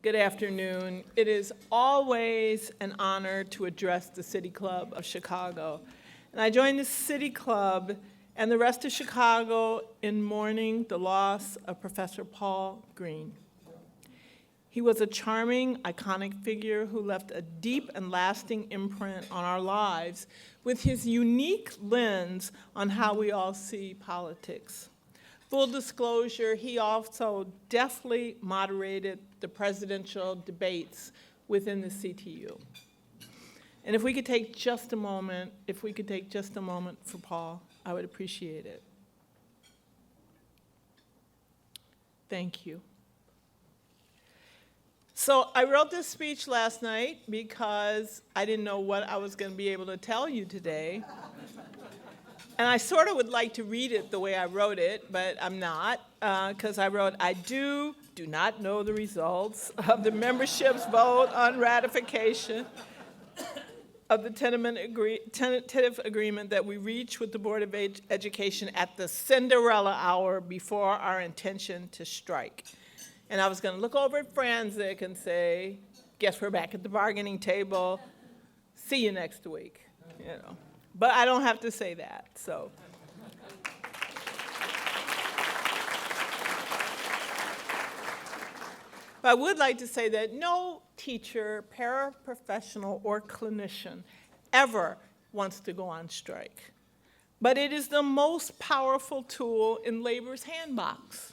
Good afternoon. It is always an honor to address the City Club of Chicago. And I joined the City Club and the rest of Chicago in mourning the loss of Professor Paul Green. He was a charming, iconic figure who left a deep and lasting imprint on our lives with his unique lens on how we all see politics. Full disclosure, he also deftly moderated the presidential debates within the CTU. And if we could take just a moment, for Paul, I would appreciate it. Thank you. So I wrote this speech last night because I didn't know what I was going to be able to tell you today. And I sort of would like to read it the way I wrote it, but I'm not, because I wrote, I do not know the results of the membership's vote on ratification of the tentative agreement that we reached with the Board of Education at the Cinderella hour before our intention to strike. And I was going to look over at Franzik and say, guess we're back at the bargaining table. See you next week, you know. But I don't have to say that, so. But I would like to say that no teacher, paraprofessional, or clinician ever wants to go on strike. But it is the most powerful tool in labor's handbox.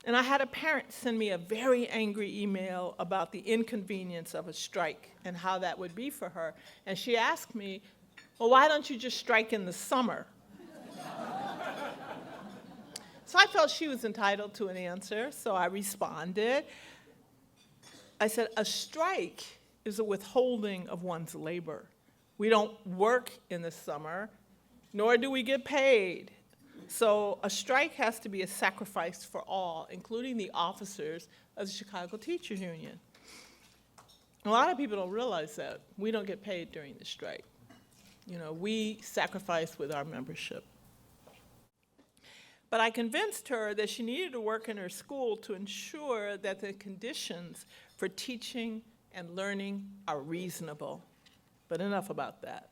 And I had a parent send me a very angry email about the inconvenience of a strike and how that would be for her. And she asked me, well, why don't you just strike in the summer? So I felt she was entitled to an answer, so I responded. I said, a strike is a withholding of one's labor. We don't work in the summer, nor do we get paid. So a strike has to be a sacrifice for all, including the officers of the Chicago Teachers Union. A lot of people don't realize that. We don't get paid during the strike. You know, we sacrifice with our membership. But I convinced her that she needed to work in her school to ensure that the conditions for teaching and learning are reasonable. But enough about that.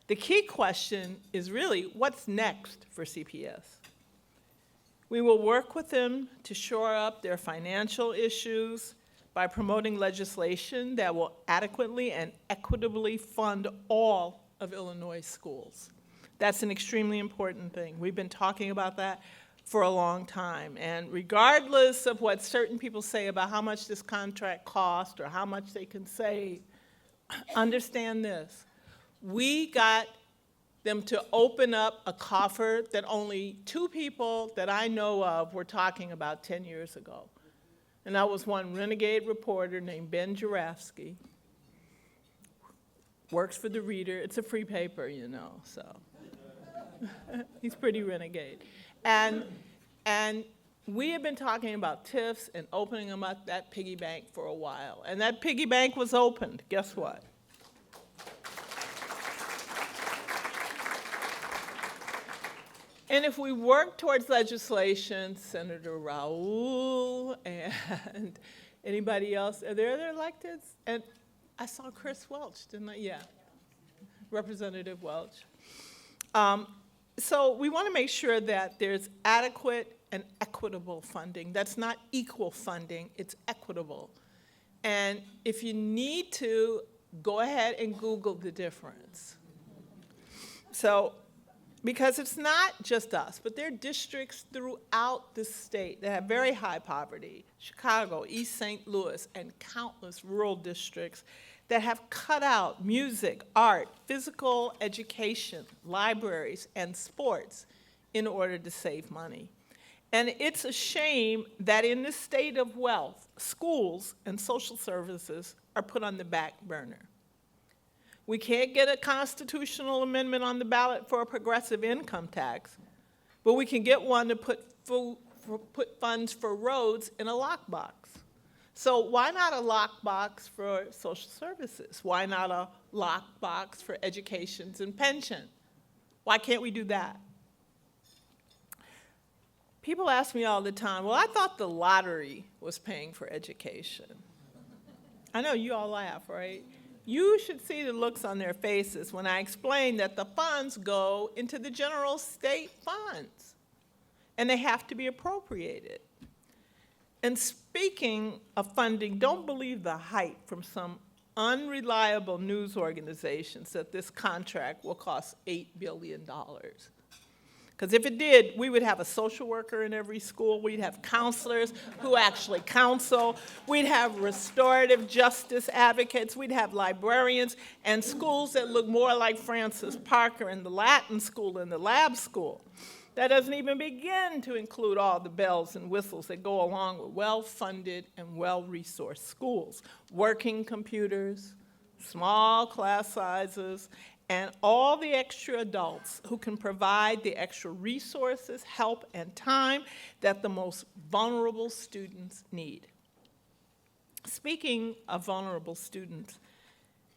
The key question is really, what's next for CPS? We will work with them to shore up their financial issues by promoting legislation that will adequately and equitably fund all of Illinois schools. That's an extremely important thing. We've been talking about that for a long time. And regardless of what certain people say about how much this contract costs or how much they can save, understand this. We got them to open up a coffer that only two people that I know of were talking about 10 years ago. And that was one renegade reporter named Ben Jarafsky. Works for the Reader. It's a free paper, you know, so. He's pretty renegade. And we have been talking about TIFs and opening them up, that piggy bank, for a while. And that piggy bank was opened. Guess what? And if we work towards legislation, Senator Raoul and anybody else, are there other electeds? And I saw Chris Welch, didn't I? Yeah, Representative Welch. So we want to make sure that there's adequate and equitable funding. That's not equal funding, it's equitable. And if you need to, go ahead and Google the difference. So, because it's not just us, but there are districts throughout the state that have very high poverty, Chicago, East St. Louis, and countless rural districts that have cut out music, art, physical education, libraries, and sports in order to save money. And it's a shame that in this state of wealth, schools and social services are put on the back burner. We can't get a constitutional amendment on the ballot for a progressive income tax, but we can get one to put funds for roads in a lockbox. So why not a lockbox for social services? Why not a lockbox for educations and pension? Why can't we do that? People ask me all the time, well, I thought the lottery was paying for education. I know you all laugh, right? You should see the looks on their faces when I explain that the funds go into the general state funds, and they have to be appropriated. And speaking of funding, don't believe the hype from some unreliable news organizations that this contract will cost $8 billion. Because if it did, we would have a social worker in every school. We'd have counselors who actually counsel. We'd have restorative justice advocates. We'd have librarians and schools that look more like Francis Parker and the Latin school and the lab school. That doesn't even begin to include all the bells and whistles that go along with well-funded and well-resourced schools. Working computers, small class sizes, and all the extra adults who can provide the extra resources, help, and time that the most vulnerable students need. Speaking of vulnerable students,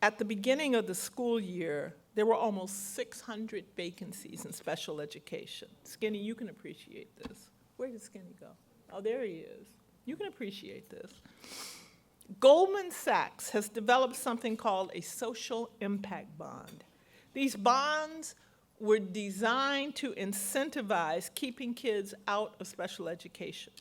at the beginning of the school year, there were almost 600 vacancies in special education. Skinny, you can appreciate this. Where did Skinny go? Oh, there he is. You can appreciate this. Goldman Sachs has developed something called a social impact bond. These bonds were designed to incentivize keeping kids out of special education.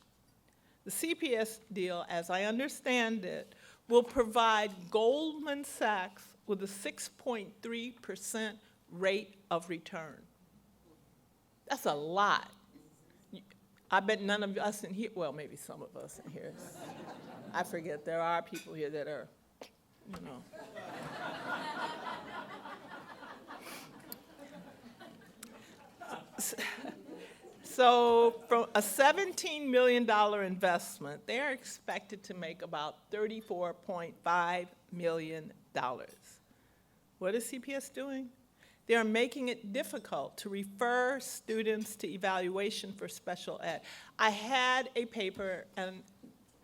The CPS deal, as I understand it, will provide Goldman Sachs with a 6.3% rate of return. That's a lot. I bet none of us in here, well, maybe some of us in here. I forget, there are people here that are, you know. So from a $17 million investment, they're expected to make about $34.5 million. What is CPS doing? They are making it difficult to refer students to evaluation for special ed. I had a paper, and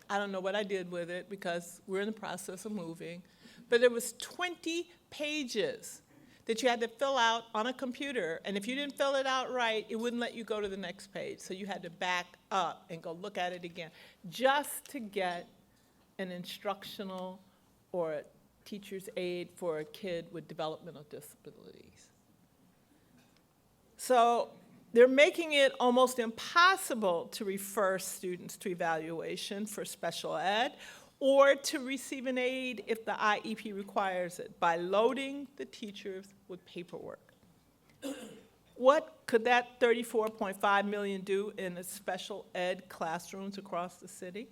I don't know what I did with it because we're in the process of moving, but it was 20 pages that you had to fill out on a computer, and if you didn't fill it out right, it wouldn't let you go to the next page. So you had to back up and go look at it again, just to get an instructional or a teacher's aid for a kid with developmental disabilities. So they're making it almost impossible to refer students to evaluation for special ed or to receive an aid if the IEP requires it by loading the teachers with paperwork. What could that $34.5 million do in the special ed classrooms across the city?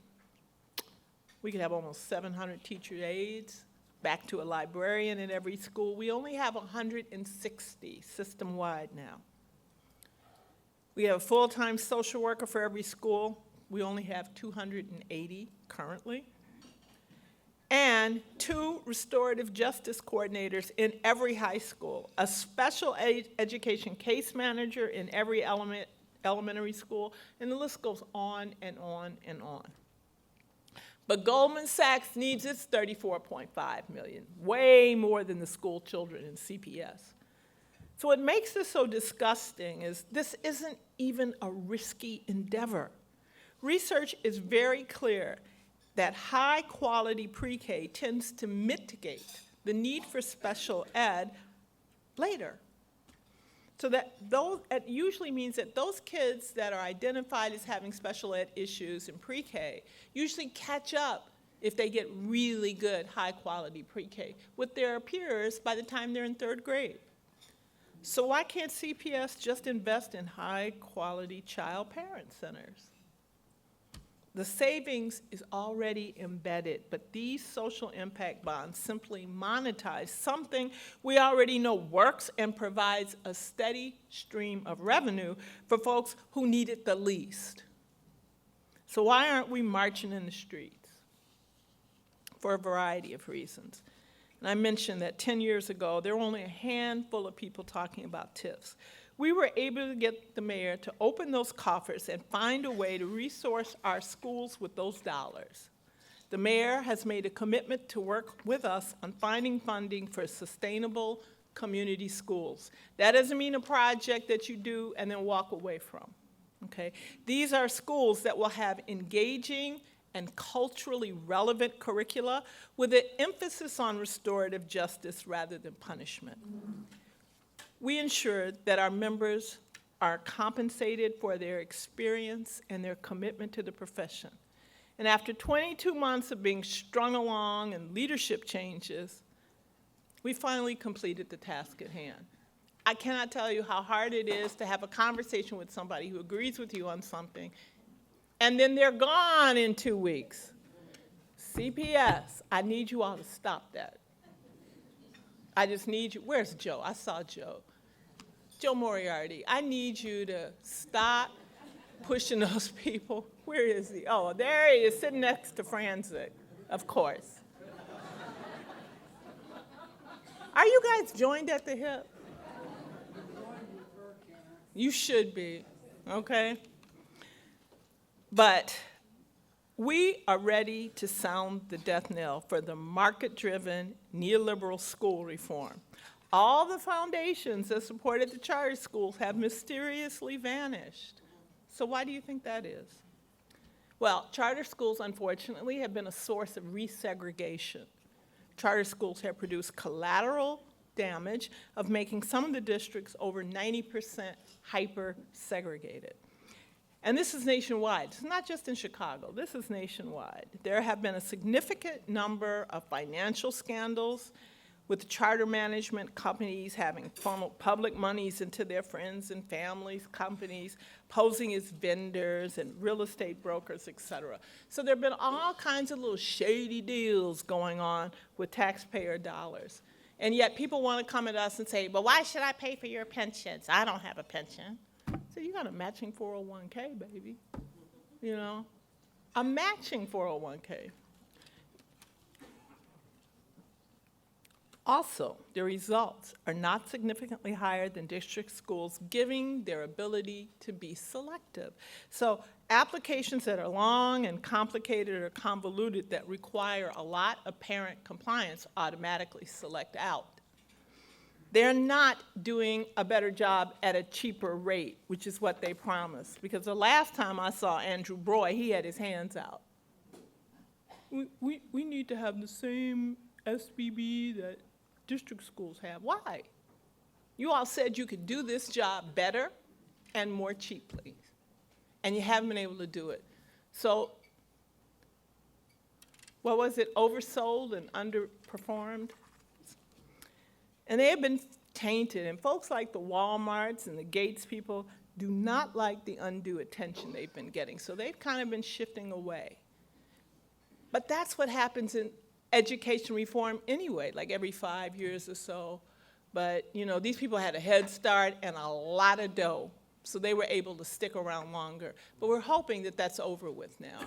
We could have almost 700 teacher aides, back to a librarian in every school. We only have 160 system-wide now. We have a full-time social worker for every school. We only have 280 currently. And 2 restorative justice coordinators in every high school, a special education case manager in every elementary school, and the list goes on and on and on. But Goldman Sachs needs its $34.5 million, way more than the school children in CPS. So what makes this so disgusting is this isn't even a risky endeavor. Research is very clear that high-quality pre-K tends to mitigate the need for special ed later. So that it usually means that those kids that are identified as having special ed issues in pre-K usually catch up if they get really good, high-quality pre-K with their peers by the time they're in 3rd grade. So why can't CPS just invest in high-quality child parent centers? The savings is already embedded, but these social impact bonds simply monetize something we already know works and provides a steady stream of revenue for folks who need it the least. So why aren't we marching in the streets? For a variety of reasons. And I mentioned that 10 years ago, there were only a handful of people talking about TIFs. We were able to get the mayor to open those coffers and find a way to resource our schools with those dollars. The mayor has made a commitment to work with us on finding funding for sustainable community schools. That doesn't mean a project that you do and then walk away from, okay? These are schools that will have engaging and culturally relevant curricula with an emphasis on restorative justice rather than punishment. We ensured that our members are compensated for their experience and their commitment to the profession. And after 22 months of being strung along and leadership changes, we finally completed the task at hand. I cannot tell you how hard it is to have a conversation with somebody who agrees with you on something, and then they're gone in 2 weeks. CPS, I need you all to stop that. I just need you. Where's Joe? I saw Joe. Joe Moriarty, I need you to stop pushing those people. Where is he? Oh, there he is, sitting next to Franzik, of course. Are you guys joined at the hip? You should be, okay? But we are ready to sound the death knell for the market-driven neoliberal school reform. All the foundations that supported the charter schools have mysteriously vanished. So why do you think that is? Well, charter schools, unfortunately, have been a source of resegregation. Charter schools have produced collateral damage of making some of the districts over 90% hyper-segregated. And this is nationwide. It's not just in Chicago. This is nationwide. There have been a significant number of financial scandals with charter management companies having funneled public monies into their friends and families, companies, posing as vendors and real estate brokers, et cetera. So there have been all kinds of little shady deals going on with taxpayer dollars. And yet people want to come at us and say, but why should I pay for your pensions? I don't have a pension. So you got a matching 401k, baby. You know, a matching 401k. Also, the results are not significantly higher than district schools, giving their ability to be selective. So applications that are long and complicated or convoluted that require a lot of parent compliance automatically select out. They're not doing a better job at a cheaper rate, which is what they promised. Because the last time I saw Andrew Broy, he had his hands out. We need to have the same SBB that district schools have. Why? You all said you could do this job better and more cheaply, and you haven't been able to do it. So, what was it, oversold and underperformed? And they have been tainted, and folks like the Walmarts and the Gates people do not like the undue attention they've been getting, so they've kind of been shifting away. But that's what happens in education reform anyway, like every 5 years or so. But, you know, these people had a head start and a lot of dough, so they were able to stick around longer. But we're hoping that that's over with now.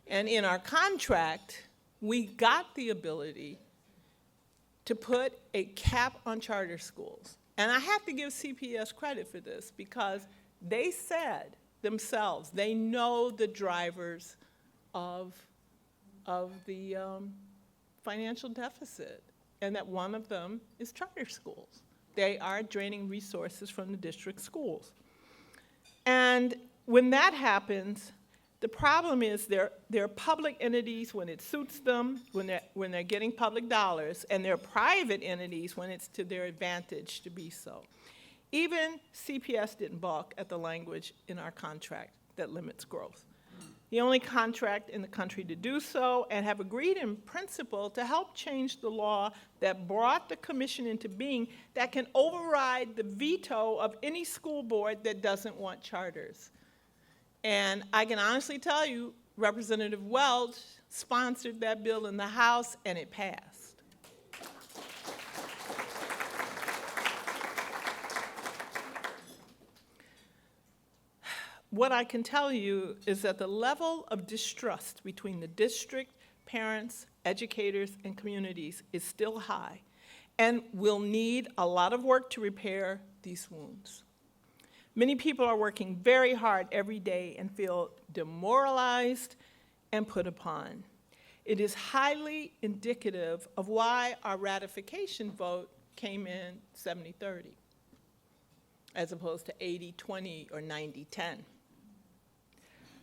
And in our contract, we got the ability to put a cap on charter schools. And I have to give CPS credit for this because they said themselves, they know the drivers of the financial deficit, and that one of them is charter schools. They are draining resources from the district schools. And when that happens, the problem is they're public entities when it suits them, when they're getting public dollars, and they're private entities when it's to their advantage to be so. Even CPS didn't balk at the language in our contract that limits growth. The only contract in the country to do so, and have agreed in principle to help change the law that brought the commission into being that can override the veto of any school board that doesn't want charters. And I can honestly tell you, Representative Welch sponsored that bill in the House, and it passed. What I can tell you is that the level of distrust between the district, parents, educators, and communities is still high, and will need a lot of work to repair these wounds. Many people are working very hard every day and feel demoralized and put upon. It is highly indicative of why our ratification vote came in 70-30, as opposed to 80-20 or 90-10.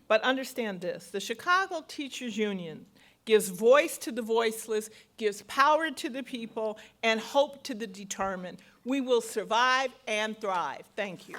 But understand this, the Chicago Teachers Union gives voice to the voiceless, gives power to the people, and hope to the determined. We will survive and thrive. Thank you.